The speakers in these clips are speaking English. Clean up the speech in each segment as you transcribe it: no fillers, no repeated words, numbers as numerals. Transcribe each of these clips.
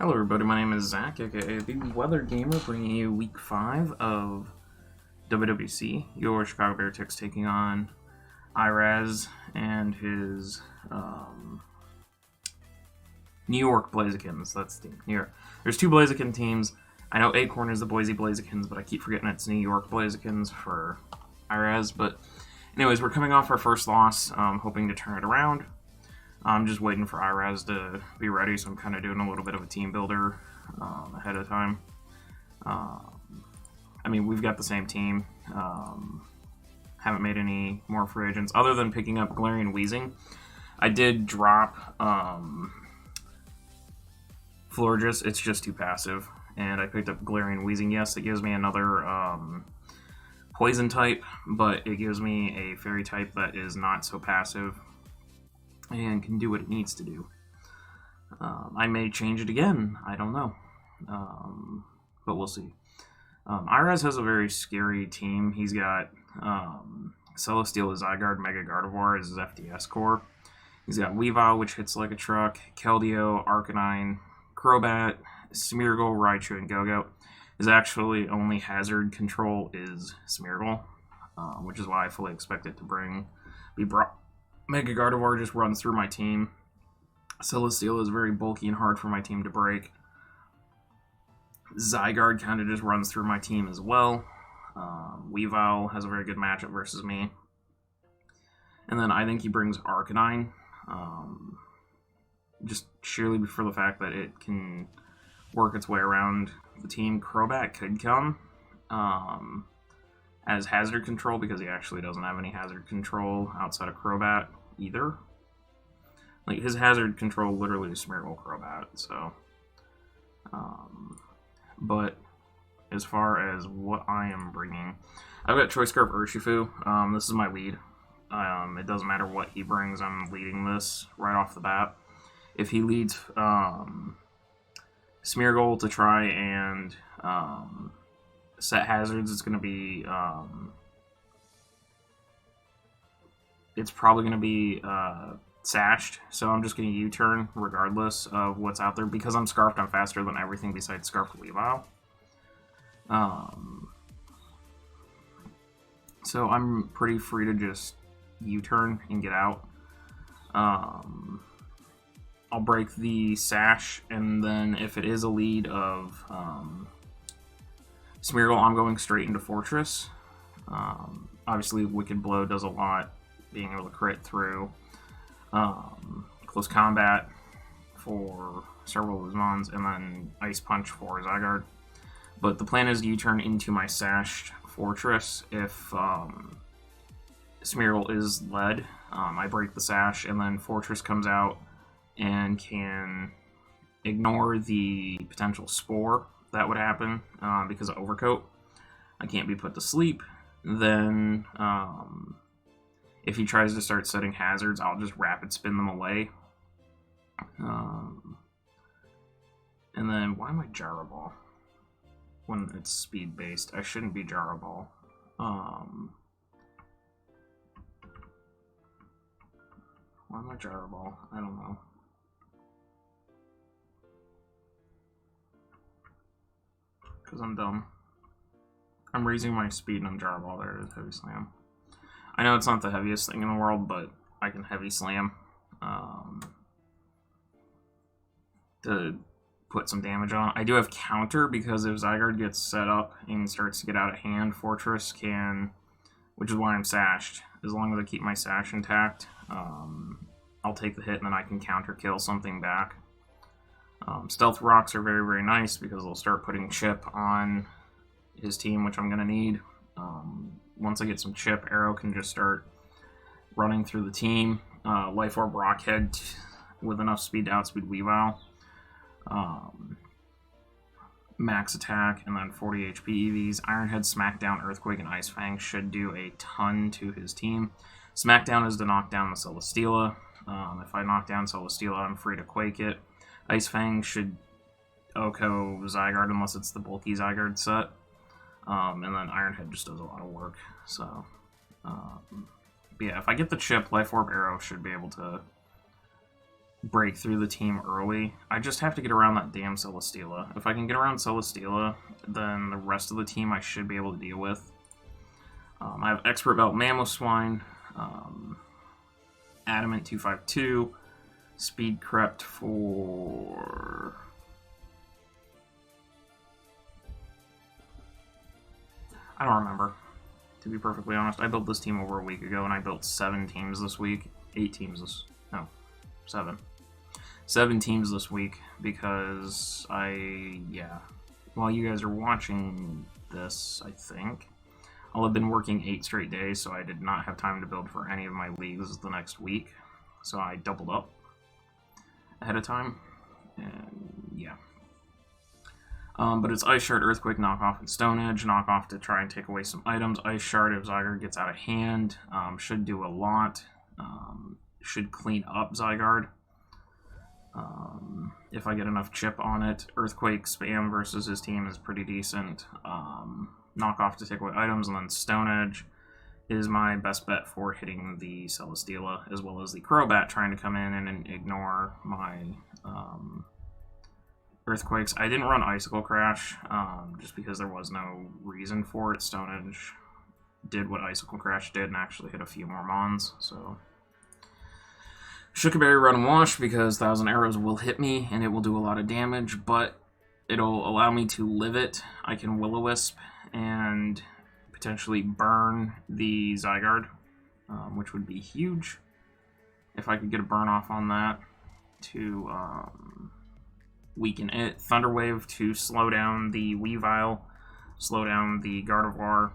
Hello everybody, my name is Zach, aka The Weather Gamer, bringing you Week 5 of WWC. Your Chicago Beartics taking on Iraz and his New York Blazikens. That's the team. New York. There's two Blaziken teams. I know Acorn is the Boise Blazikens, but I keep forgetting it's New York Blazikens for Iraz. But anyways, we're coming off our first loss, hoping to turn it around. I'm just waiting for Iraz to be ready, so I'm kind of doing a little bit of a team builder ahead of time. I mean, we've got the same team. Haven't made any more free agents other than picking up Glaring Wheezing. I did drop Florges. It's just too passive. And I picked up Glaring Wheezing. Yes, it gives me another poison type, but it gives me a fairy type that is not so passive and can do what it needs to do. I may change it again. I don't know. But we'll see. Iraz has a very scary team. He's got Celestial Zygarde, Mega Gardevoir as his FDS core. He's got Weavile, which hits like a truck, Keldeo, Arcanine, Crobat, Smeargle, Raichu, and Go-Go. His actually only hazard control is Smeargle, which is why I fully expect it to be brought. Mega Gardevoir just runs through my team. Celestial is very bulky and hard for my team to break. Zygarde kind of just runs through my team as well. Weavile has a very good matchup versus me. And then I think he brings Arcanine. Just sheerly for the fact that it can work its way around the team. Crobat could come as hazard control because he actually doesn't have any hazard control outside of Crobat either. Like, his hazard control literally is Smeargle Crobat, so. But as far as what I am bringing, I've got Choice Scarf Urshifu. This is my lead. It doesn't matter what he brings, I'm leading this right off the bat. If he leads Smeargle to try and set hazards, it's going to be it's probably going to be sashed, so I'm just going to U-turn regardless of what's out there. Because I'm Scarfed, I'm faster than everything besides Scarfed Weavile. So I'm pretty free to just U-turn and get out. I'll break the Sash, and then if it is a lead of Smeargle, I'm going straight into Fortress. Obviously, Wicked Blow does a lot, being able to crit through Close Combat for several of his mons, and then Ice Punch for Zygarde. But the plan is to U-turn into my Sashed Fortress. If Smeargle is led, I break the Sash, and then Fortress comes out and can ignore the potential Spore that would happen because of Overcoat. I can't be put to sleep. Then if he tries to start setting hazards, I'll just Rapid Spin them away. And then, why am I Gyro Ball when it's speed based? I shouldn't be Gyro Ball. Why am I Gyro Ball? I don't know. Because I'm dumb. I'm raising my speed and I'm Gyro Ball there to Heavy Slam. I know it's not the heaviest thing in the world, but I can Heavy Slam to put some damage on. I do have counter because if Zygarde gets set up and starts to get out of hand, Fortress can, which is why I'm Sashed. As long as I keep my Sash intact, I'll take the hit and then I can counter kill something back. Stealth Rocks are very, very nice because they'll start putting chip on his team, which I'm going to need. Once I get some chip, Arrow can just start running through the team. Life Orb Rockhead with enough speed to outspeed Weavile. Max attack, and then 40 HP EVs. Ironhead, Smackdown, Earthquake, and Ice Fang should do a ton to his team. Smackdown is to knock down the Celesteela. If I knock down Celesteela, I'm free to Quake it. Ice Fang should OHKO Zygarde unless it's the bulky Zygarde set. And then Ironhead just does a lot of work. So, but yeah, if I get the chip, Life Orb Arrow should be able to break through the team early. I just have to get around that damn Celesteela. If I can get around Celesteela, then the rest of the team I should be able to deal with. I have Expert Belt Mamoswine, Adamant 252, Speed Crept for... I don't remember, to be perfectly honest. I built this team over a week ago, and I built 7 teams this week. 8 teams this... no, 7. 7 teams this week, because yeah. While you guys are watching this, I think, I'll have been working 8 straight days, so I did not have time to build for any of my leagues the next week. So I doubled up ahead of time, and yeah. But it's Ice Shard, Earthquake, Knockoff, and Stone Edge. Knockoff to try and take away some items. Ice Shard, if Zygarde gets out of hand, should do a lot. Should clean up Zygarde. If I get enough chip on it. Earthquake spam versus his team is pretty decent. Knockoff to take away items, and then Stone Edge is my best bet for hitting the Celesteela, as well as the Crobat trying to come in and ignore my Earthquakes. I didn't run Icicle Crash, just because there was no reason for it. Stone Edge did what Icicle Crash did and actually hit a few more Mons, so... Shookaberry Run Wash, because 1,000 Arrows will hit me, and it will do a lot of damage, but it'll allow me to live it. I can Will-O-Wisp and potentially burn the Zygarde, which would be huge if I could get a burn off on that to weaken it. Thunder Wave to slow down the Weavile, slow down the Gardevoir,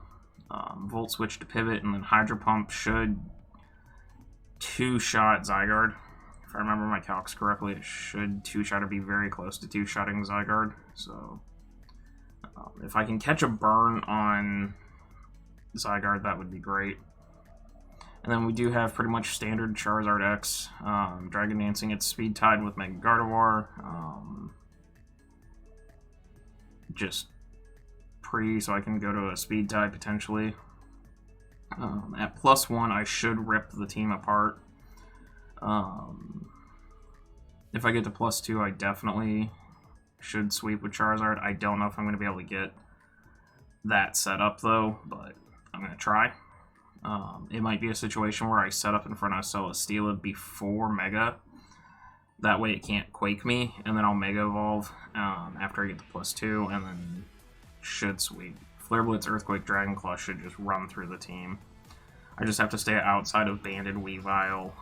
Volt Switch to pivot, and then Hydro Pump should two-shot Zygarde. If I remember my calcs correctly, it should two-shot or be very close to two-shotting Zygarde. So if I can catch a burn on Zygarde, that would be great. And then we do have pretty much standard Charizard X, Dragon Dancing its Speed Tide with Mega Gardevoir, just so I can go to a Speed Tide potentially. At +1, I should rip the team apart. If I get to +2, I definitely should sweep with Charizard. I don't know if I'm going to be able to get that set up though, but I'm going to try. It might be a situation where I set up in front of Celesteela before Mega. That way it can't Quake me, and then I'll Mega Evolve after I get to +2, and then should sweep. Flare Blitz, Earthquake, Dragon Claw should just run through the team. I just have to stay outside of Banded, Weavile,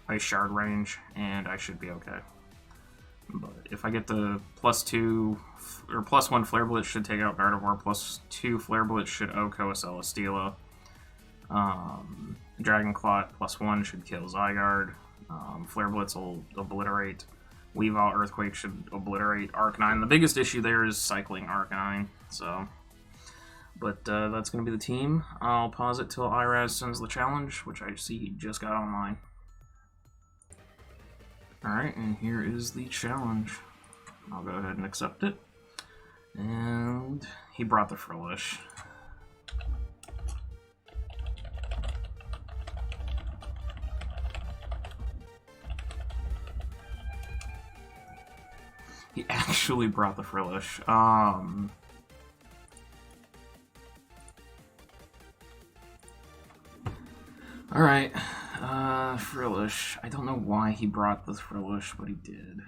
Ice Shard range, and I should be okay. But if I get the +2 or +1 Flare Blitz should take out Gardevoir, +2 Flare Blitz should OHKO a Celesteela. Dragon Claw at +1 should kill Zygarde. Flare Blitz will obliterate. Weavile, Earthquake should obliterate Arcanine. The biggest issue there is cycling Arcanine, so... But that's going to be the team. I'll pause it till Iraz sends the challenge, which I see he just got online. Alright, and here is the challenge. I'll go ahead and accept it. And he brought the Frillish. He actually brought the Frillish. Alright, Frillish. I don't know why he brought the Frillish, but he did.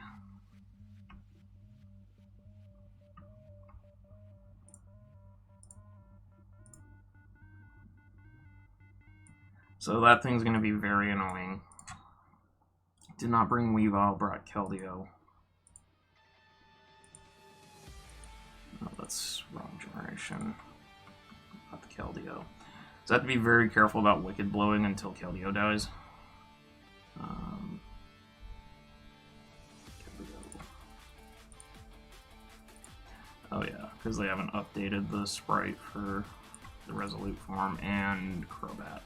So that thing's going to be very annoying. Did not bring Weavile, brought Keldeo. Oh, that's wrong generation. Not the Keldeo. So I have to be very careful about Wicked Blowing until Keldeo dies. Oh yeah, because they haven't updated the sprite for the Resolute form and Crobat.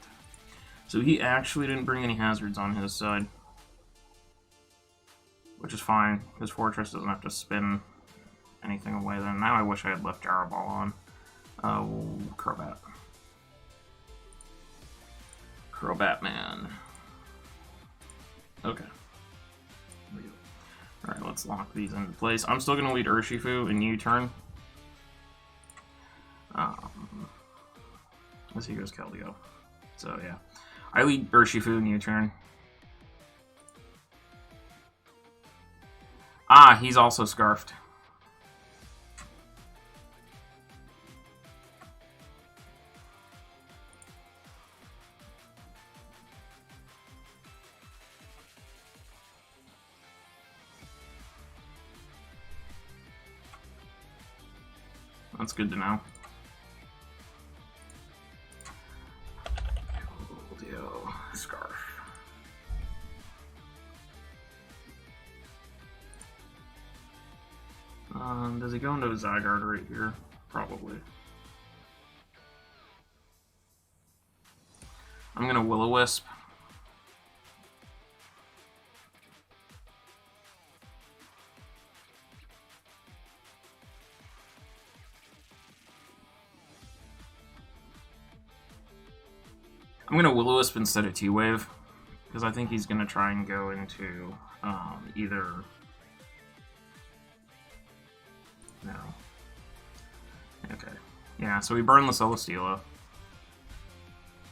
So he actually didn't bring any hazards on his side. Which is fine, because Fortress doesn't have to spin anything away then. Now I wish I had left Jaraball on. Crobat. Crobat man. Okay. There we go. Alright, let's lock these into place. I'm still going to lead Urshifu in U-turn. As he goes Keldeo. So, yeah. I lead Urshifu in U-turn. Ah, he's also Scarfed. That's good to know. Keldeo, Scarf. Does he go into a Zygarde right here? Probably. I'm gonna Will-O-Wisp. I'm gonna Will-O-Wisp instead of T-Wave, because I think he's gonna try and go into either. No. Okay. Yeah, so we burn the Celesteela.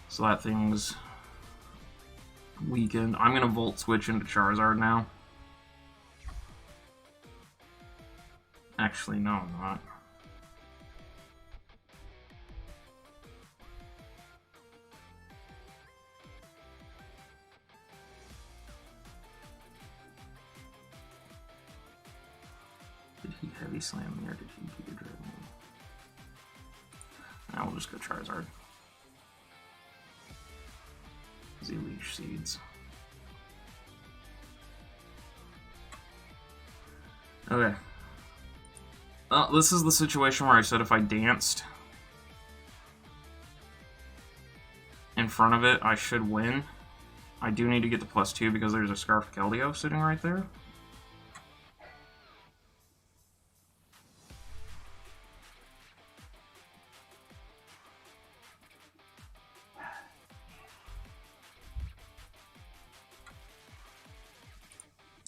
So that thing's weakened. I'm gonna Volt Switch into Charizard now. Actually, no, I'm not. Did he Heavy Slam me or did he Giga Dragon me? Now we'll just go Charizard. He Leech Seeds. Okay. This is the situation where I said if I danced in front of it, I should win. I do need to get the +2 because there's a Scarf Keldeo sitting right there.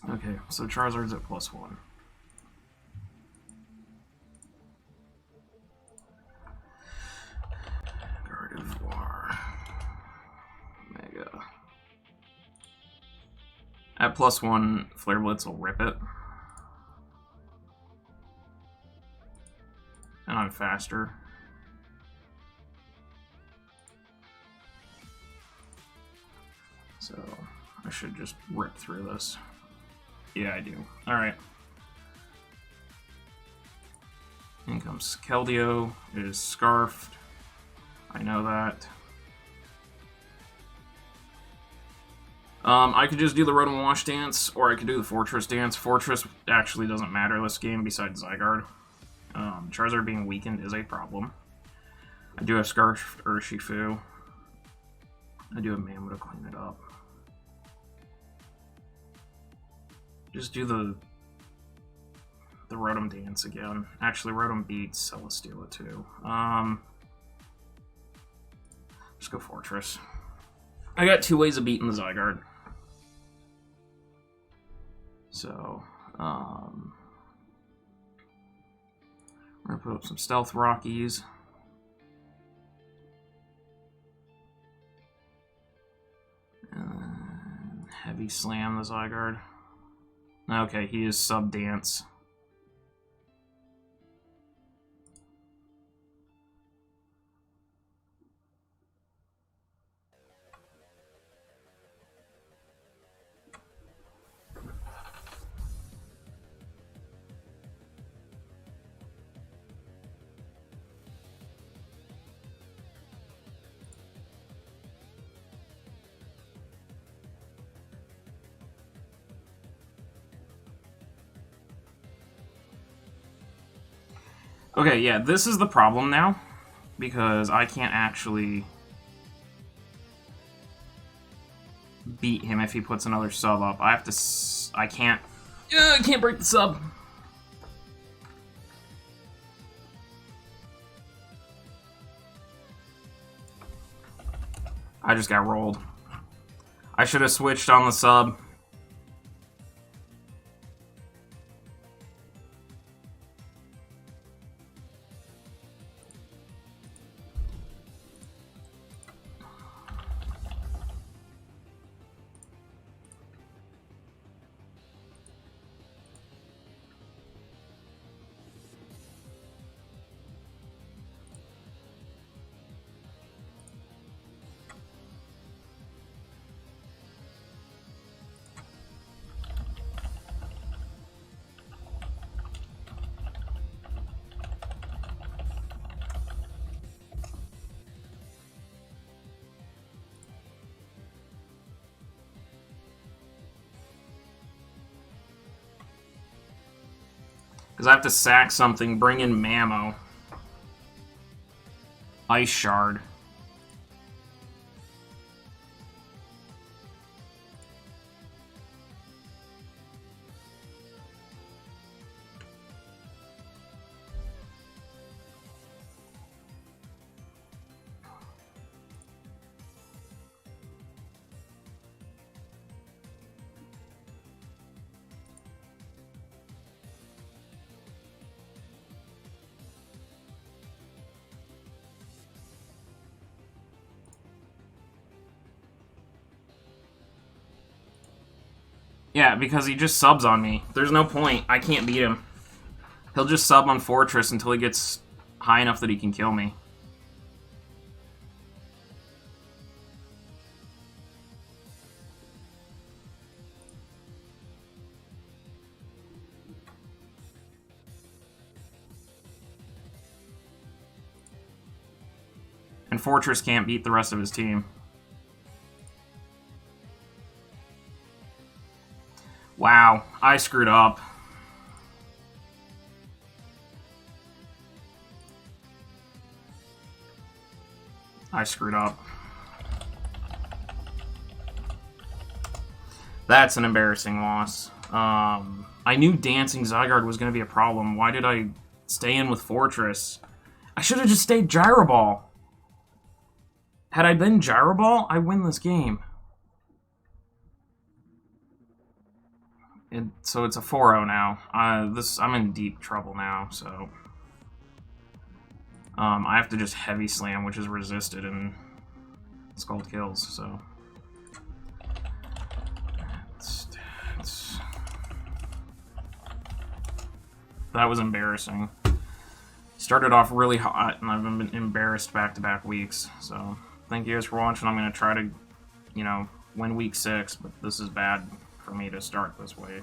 Okay, so Charizard's at +1. Gardevoir. Mega. At +1, Flare Blitz will rip it. And I'm faster. So I should just rip through this. Yeah, I do. Alright. In comes Keldeo. It is Scarfed. I know that. I could just do the Rotom Wash dance, or I could do the Fortress dance. Fortress actually doesn't matter this game besides Zygarde. Charizard being weakened is a problem. I do have Scarfed Urshifu. I do have Mammo to clean it up. Just do the Rotom dance again. Actually, Rotom beats Celesteela too. Just go Fortress. I got 2 ways of beating the Zygarde. So, we're gonna put up some Stealth Rockies. And Heavy Slam the Zygarde. Okay, he is Sub-Dance. Okay, yeah, this is the problem now, because I can't actually beat him if he puts another sub up. I have to... I can't break the sub. I just got rolled. I should have switched on the sub. Because I have to sack something, bring in Mammo. Ice Shard. Yeah, because he just subs on me. There's no point. I can't beat him. He'll just sub on Fortress until he gets high enough that he can kill me. And Fortress can't beat the rest of his team. Wow, I screwed up. I screwed up. That's an embarrassing loss. I knew Dancing Zygarde was going to be a problem. Why did I stay in with Fortress? I should have just stayed Gyro Ball. Had I been Gyro Ball, I win this game. So it's a 4-0 now. I'm in deep trouble now, so... I have to just Heavy Slam, which is resisted, and Scald kills, so... That was embarrassing. Started off really hot, and I've been embarrassed back-to-back weeks, so... Thank you guys for watching. I'm going to try to, win week 6, but this is bad for me to start this way.